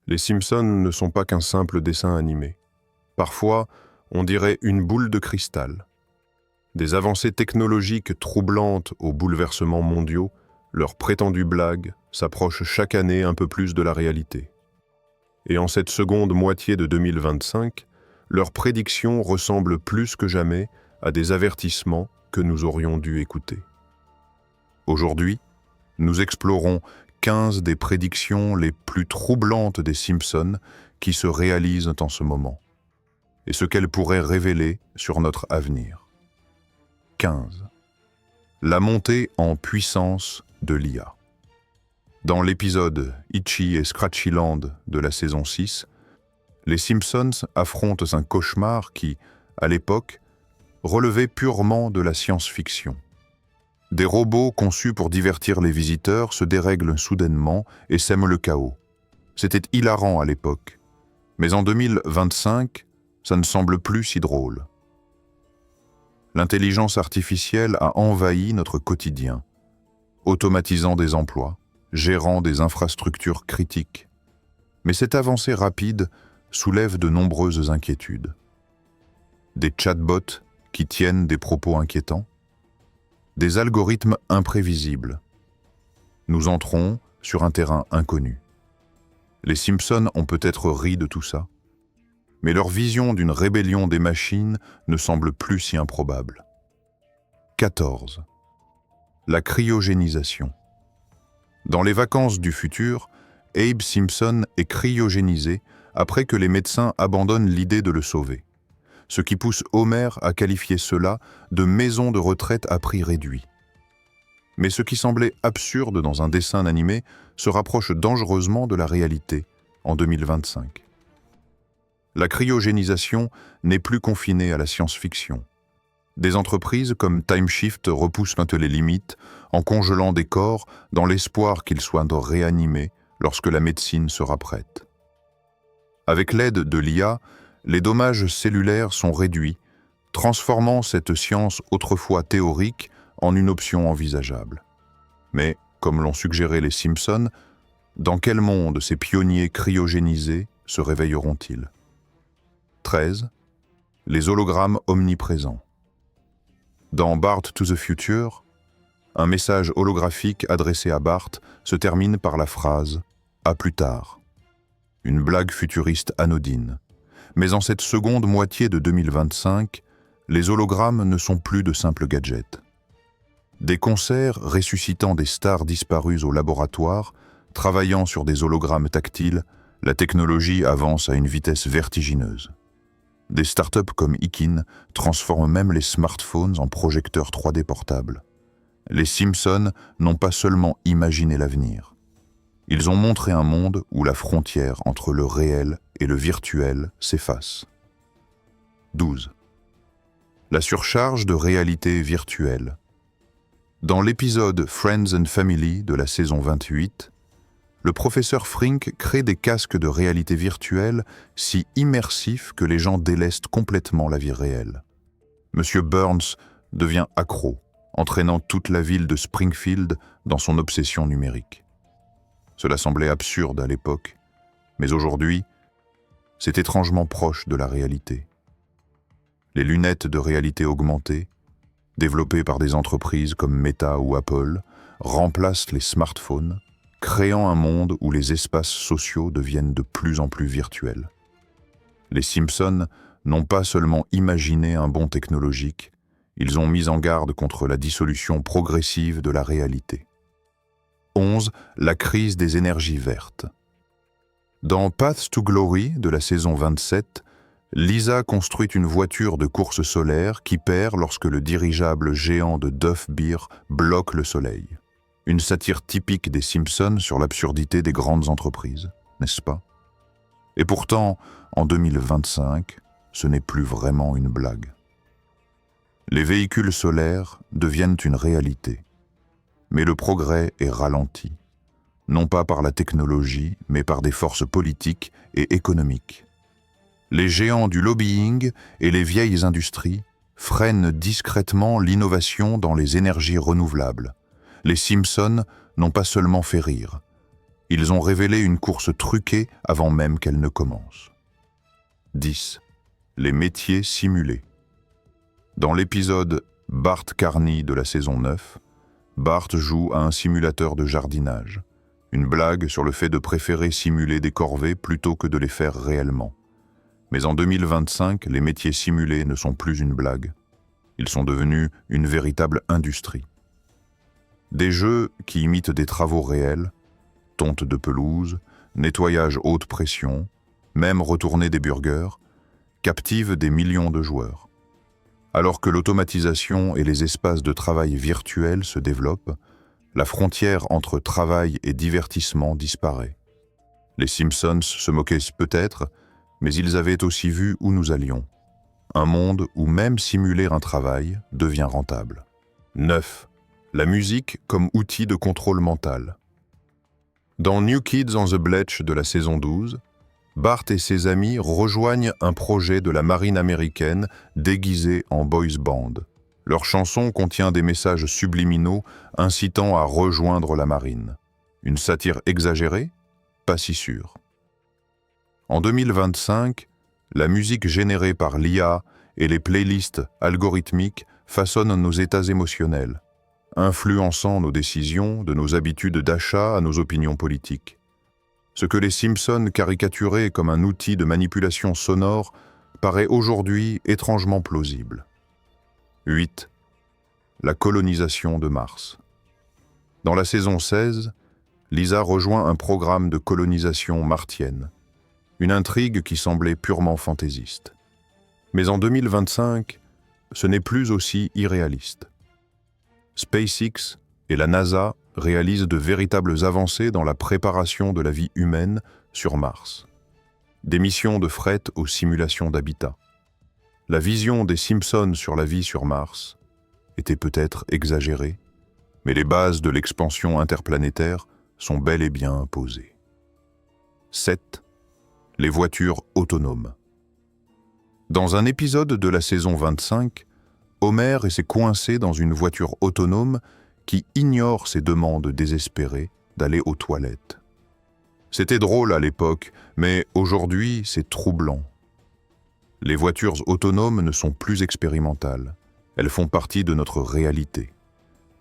Les Simpsons ne sont pas qu'un simple dessin animé. Parfois, on dirait une boule de cristal. Des avancées technologiques troublantes aux bouleversements mondiaux, leurs prétendues blagues s'approchent chaque année un peu plus de la réalité. Et en cette seconde moitié de 2025, leurs prédictions ressemblent plus que jamais à des avertissements que nous aurions dû écouter. Aujourd'hui, nous explorons 15 des prédictions les plus troublantes des Simpsons qui se réalisent en ce moment, et ce qu'elles pourraient révéler sur notre avenir. 15. La montée en puissance de l'IA. Dans l'épisode Itchy et Scratchyland de la saison 6, les Simpsons affrontent un cauchemar qui, à l'époque, relevait purement de la science-fiction. Des robots conçus pour divertir les visiteurs se dérèglent soudainement et sèment le chaos. C'était hilarant à l'époque, mais en 2025, ça ne semble plus si drôle. L'intelligence artificielle a envahi notre quotidien, automatisant des emplois, gérant des infrastructures critiques. Mais cette avancée rapide soulève de nombreuses inquiétudes. Des chatbots qui tiennent des propos inquiétants, des algorithmes imprévisibles. Nous entrons sur un terrain inconnu. Les Simpsons ont peut-être ri de tout ça, mais leur vision d'une rébellion des machines ne semble plus si improbable. 14. La cryogénisation. Dans les vacances du futur, Abe Simpson est cryogénisé après que les médecins abandonnent l'idée de le sauver, ce qui pousse Homer à qualifier cela de maison de retraite à prix réduit. Mais ce qui semblait absurde dans un dessin animé se rapproche dangereusement de la réalité en 2025. La cryogénisation n'est plus confinée à la science-fiction. Des entreprises comme TimeShift repoussent les limites en congelant des corps dans l'espoir qu'ils soient réanimés lorsque la médecine sera prête. Avec l'aide de l'IA, les dommages cellulaires sont réduits, transformant cette science autrefois théorique en une option envisageable. Mais, comme l'ont suggéré les Simpsons, dans quel monde ces pionniers cryogénisés se réveilleront-ils ? 13. Les hologrammes omniprésents. Dans Bart to the Future, un message holographique adressé à Bart se termine par la phrase « À plus tard ». Une blague futuriste anodine. Mais en cette seconde moitié de 2025, les hologrammes ne sont plus de simples gadgets. Des concerts ressuscitant des stars disparues au laboratoire, travaillant sur des hologrammes tactiles, la technologie avance à une vitesse vertigineuse. Des startups comme Ikin transforment même les smartphones en projecteurs 3D portables. Les Simpsons n'ont pas seulement imaginé l'avenir. Ils ont montré un monde où la frontière entre le réel et le virtuel s'efface. 12. La surcharge de réalité virtuelle. Dans l'épisode Friends and Family de la saison 28, le professeur Frink crée des casques de réalité virtuelle si immersifs que les gens délestent complètement la vie réelle. Monsieur Burns devient accro, entraînant toute la ville de Springfield dans son obsession numérique. Cela semblait absurde à l'époque, mais aujourd'hui, c'est étrangement proche de la réalité. Les lunettes de réalité augmentée, développées par des entreprises comme Meta ou Apple, remplacent les smartphones, créant un monde où les espaces sociaux deviennent de plus en plus virtuels. Les Simpsons n'ont pas seulement imaginé un bond technologique, ils ont mis en garde contre la dissolution progressive de la réalité. 11. La crise des énergies vertes. Dans Path to Glory de la saison 27, Lisa construit une voiture de course solaire qui perd lorsque le dirigeable géant de Duff Beer bloque le soleil. Une satire typique des Simpsons sur l'absurdité des grandes entreprises, n'est-ce pas? Et pourtant, en 2025, ce n'est plus vraiment une blague. Les véhicules solaires deviennent une réalité. Mais le progrès est ralenti, non pas par la technologie, mais par des forces politiques et économiques. Les géants du lobbying et les vieilles industries freinent discrètement l'innovation dans les énergies renouvelables. Les Simpsons n'ont pas seulement fait rire, Ils ont révélé une course truquée avant même qu'elle ne commence. 10. Les métiers simulés. Dans l'épisode Bart Carney de la saison 9, Bart joue à un simulateur de jardinage. Une blague sur le fait de préférer simuler des corvées plutôt que de les faire réellement. Mais en 2025, les métiers simulés ne sont plus une blague. Ils sont devenus une véritable industrie. Des jeux qui imitent des travaux réels, tonte de pelouse, nettoyage haute pression, même retourner des burgers, captivent des millions de joueurs. Alors que l'automatisation et les espaces de travail virtuels se développent, la frontière entre travail et divertissement disparaît. Les Simpsons se moquaient peut-être, mais ils avaient aussi vu où nous allions. Un monde où même simuler un travail devient rentable. 9. La musique comme outil de contrôle mental. Dans New Kids on the Block de la saison 12, Bart et ses amis rejoignent un projet de la marine américaine déguisé en boys band. Leur chanson contient des messages subliminaux incitant à rejoindre la marine. Une satire exagérée? Pas si sûr. En 2025, la musique générée par l'IA et les playlists algorithmiques façonnent nos états émotionnels, influençant nos décisions, de nos habitudes d'achat à nos opinions politiques. Ce que les Simpsons caricaturaient comme un outil de manipulation sonore paraît aujourd'hui étrangement plausible. 8. La colonisation de Mars. Dans la saison 16, Lisa rejoint un programme de colonisation martienne, une intrigue qui semblait purement fantaisiste. Mais en 2025, ce n'est plus aussi irréaliste. SpaceX et la NASA réalisent de véritables avancées dans la préparation de la vie humaine sur Mars. Des missions de fret aux simulations d'habitat. La vision des Simpsons sur la vie sur Mars était peut-être exagérée, mais les bases de l'expansion interplanétaire sont bel et bien posées. 7. Les voitures autonomes. Dans un épisode de la saison 25, Homer s'est coincé dans une voiture autonome qui ignore ses demandes désespérées d'aller aux toilettes. C'était drôle à l'époque, mais aujourd'hui c'est troublant. Les voitures autonomes ne sont plus expérimentales, elles font partie de notre réalité.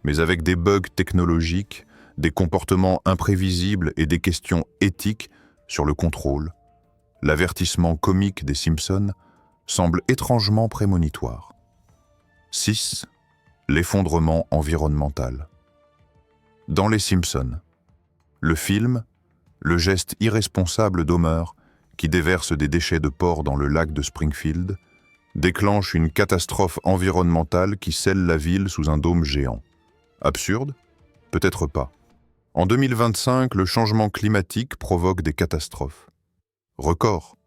Mais avec des bugs technologiques, des comportements imprévisibles et des questions éthiques sur le contrôle, l'avertissement comique des Simpsons semble étrangement prémonitoire. 6. L'effondrement environnemental. Dans Les Simpsons, le film, le geste irresponsable d'Homer, qui déverse des déchets de porc dans le lac de Springfield, déclenche une catastrophe environnementale qui scelle la ville sous un dôme géant. Absurde? Peut-être pas. En 2025, le changement climatique provoque des catastrophes. Record.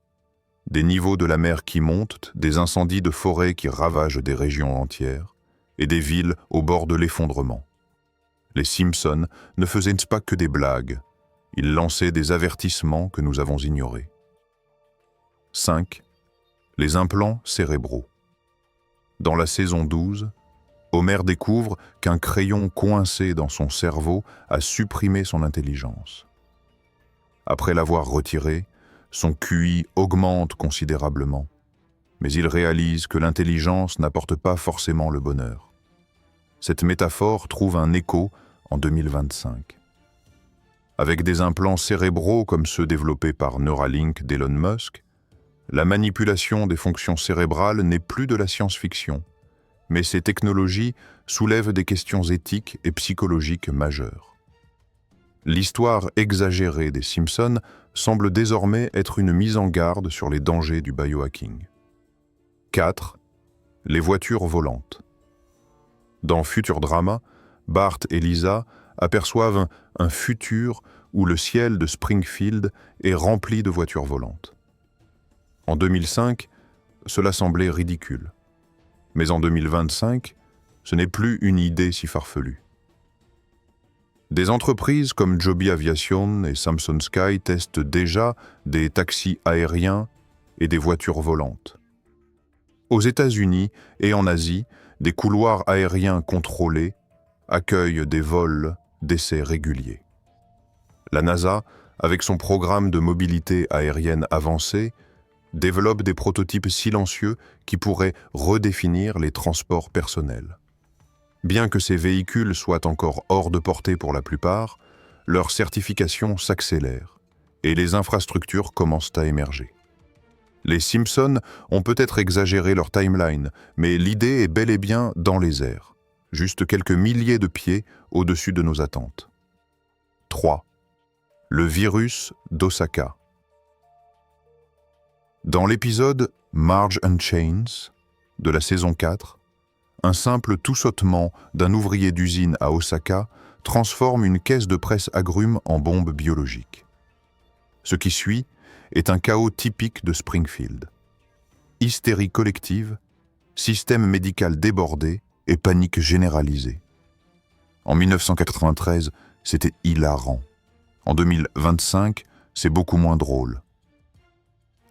Des niveaux de la mer qui montent, des incendies de forêt qui ravagent des régions entières, et des villes au bord de l'effondrement. Les Simpsons ne faisaient pas que des blagues, ils lançaient des avertissements que nous avons ignorés. 5. Les implants cérébraux. Dans la saison 12, Homer découvre qu'un crayon coincé dans son cerveau a supprimé son intelligence. Après l'avoir retiré, son QI augmente considérablement, mais il réalise que l'intelligence n'apporte pas forcément le bonheur. Cette métaphore trouve un écho en 2025. Avec des implants cérébraux comme ceux développés par Neuralink d'Elon Musk, la manipulation des fonctions cérébrales n'est plus de la science-fiction, mais ces technologies soulèvent des questions éthiques et psychologiques majeures. L'histoire exagérée des Simpsons semble désormais être une mise en garde sur les dangers du biohacking. 4. Les voitures volantes. Dans Futurdrama, Bart et Lisa aperçoivent un futur où le ciel de Springfield est rempli de voitures volantes. En 2005, cela semblait ridicule. Mais en 2025, ce n'est plus une idée si farfelue. Des entreprises comme Joby Aviation et Samsung Sky testent déjà des taxis aériens et des voitures volantes. Aux États-Unis et en Asie, des couloirs aériens contrôlés accueillent des vols d'essais réguliers. La NASA, avec son programme de mobilité aérienne avancée, développe des prototypes silencieux qui pourraient redéfinir les transports personnels. Bien que ces véhicules soient encore hors de portée pour la plupart, leur certification s'accélère et les infrastructures commencent à émerger. Les Simpsons ont peut-être exagéré leur timeline, mais l'idée est bel et bien dans les airs, juste quelques milliers de pieds au-dessus de nos attentes. 3. Le virus d'Osaka. Dans l'épisode Marge and Chains de la saison 4, un simple tout-sautement d'un ouvrier d'usine à Osaka transforme une caisse de presse agrumes en bombe biologique. Ce qui suit est un chaos typique de Springfield. Hystérie collective, système médical débordé et panique généralisée. En 1993, c'était hilarant. En 2025, c'est beaucoup moins drôle.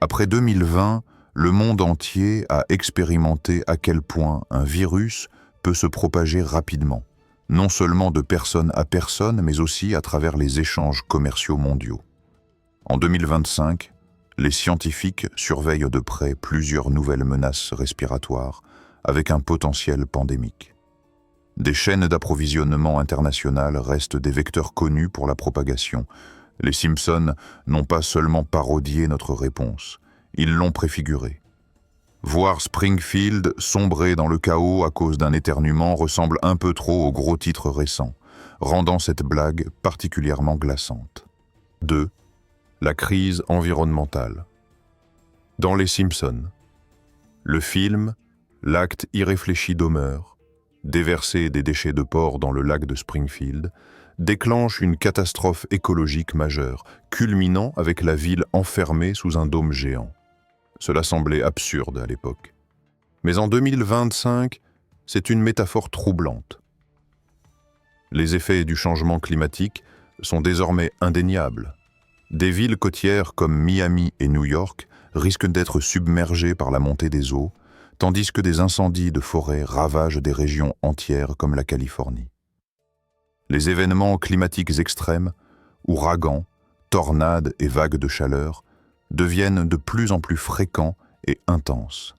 Après 2020, le monde entier a expérimenté à quel point un virus peut se propager rapidement, non seulement de personne à personne, mais aussi à travers les échanges commerciaux mondiaux. En 2025, les scientifiques surveillent de près plusieurs nouvelles menaces respiratoires avec un potentiel pandémique. Des chaînes d'approvisionnement internationales restent des vecteurs connus pour la propagation. Les Simpsons n'ont pas seulement parodié notre réponse, ils l'ont préfigurée. Voir Springfield sombrer dans le chaos à cause d'un éternuement ressemble un peu trop aux gros titres récents, rendant cette blague particulièrement glaçante. 2. La crise environnementale. Dans Les Simpsons, le film, l'acte irréfléchi d'Homer, déverser des déchets de porc dans le lac de Springfield, déclenche une catastrophe écologique majeure, culminant avec la ville enfermée sous un dôme géant. Cela semblait absurde à l'époque. Mais en 2025, c'est une métaphore troublante. Les effets du changement climatique sont désormais indéniables. Des villes côtières comme Miami et New York risquent d'être submergées par la montée des eaux, tandis que des incendies de forêt ravagent des régions entières comme la Californie. Les événements climatiques extrêmes, ouragans, tornades et vagues de chaleur, deviennent de plus en plus fréquents et intenses.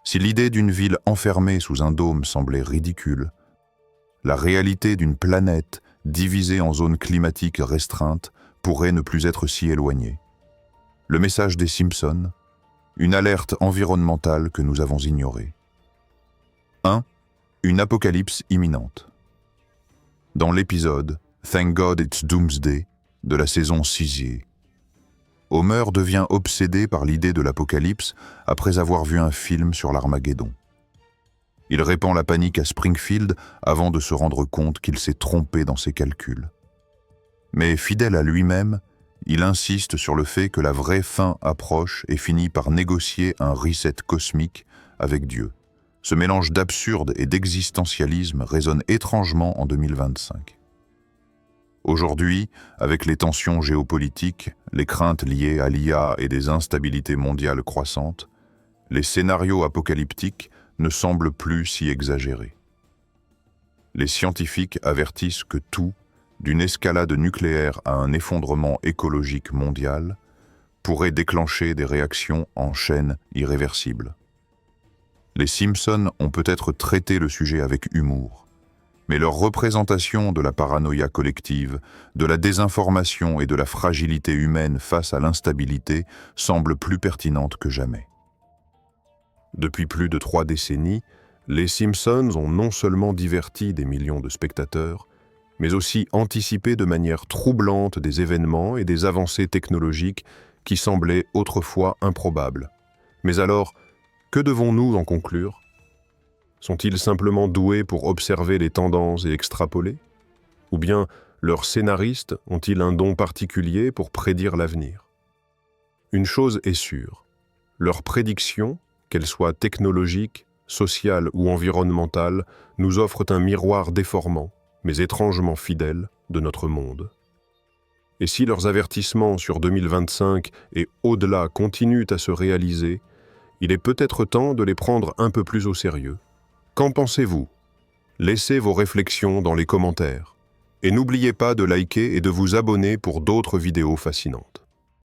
Si l'idée d'une ville enfermée sous un dôme semblait ridicule, la réalité d'une planète divisée en zones climatiques restreintes pourrait ne plus être si éloignée. Le message des Simpsons, une alerte environnementale que nous avons ignorée. 1. Une apocalypse imminente. Dans l'épisode « Thank God It's Doomsday » de la saison 6, Homer devient obsédé par l'idée de l'apocalypse après avoir vu un film sur l'Armageddon. Il répand la panique à Springfield avant de se rendre compte qu'il s'est trompé dans ses calculs. Mais fidèle à lui-même, il insiste sur le fait que la vraie fin approche et finit par négocier un reset cosmique avec Dieu. Ce mélange d'absurde et d'existentialisme résonne étrangement en 2025. Aujourd'hui, avec les tensions géopolitiques, les craintes liées à l'IA et des instabilités mondiales croissantes, les scénarios apocalyptiques ne semblent plus si exagérés. Les scientifiques avertissent que tout, d'une escalade nucléaire à un effondrement écologique mondial, pourrait déclencher des réactions en chaîne irréversibles. Les Simpsons ont peut-être traité le sujet avec humour, mais leur représentation de la paranoïa collective, de la désinformation et de la fragilité humaine face à l'instabilité semble plus pertinente que jamais. Depuis plus de 3 décennies, les Simpsons ont non seulement diverti des millions de spectateurs, mais aussi anticipé de manière troublante des événements et des avancées technologiques qui semblaient autrefois improbables. Mais alors, que devons-nous en conclure ? Sont-ils simplement doués pour observer les tendances et extrapoler ? Ou bien leurs scénaristes ont-ils un don particulier pour prédire l'avenir ? Une chose est sûre, leurs prédictions, qu'elles soient technologiques, sociales ou environnementales, nous offrent un miroir déformant, mais étrangement fidèle, de notre monde. Et si leurs avertissements sur 2025 et au-delà continuent à se réaliser, il est peut-être temps de les prendre un peu plus au sérieux. Qu'en pensez-vous ? Laissez vos réflexions dans les commentaires. Et n'oubliez pas de liker et de vous abonner pour d'autres vidéos fascinantes.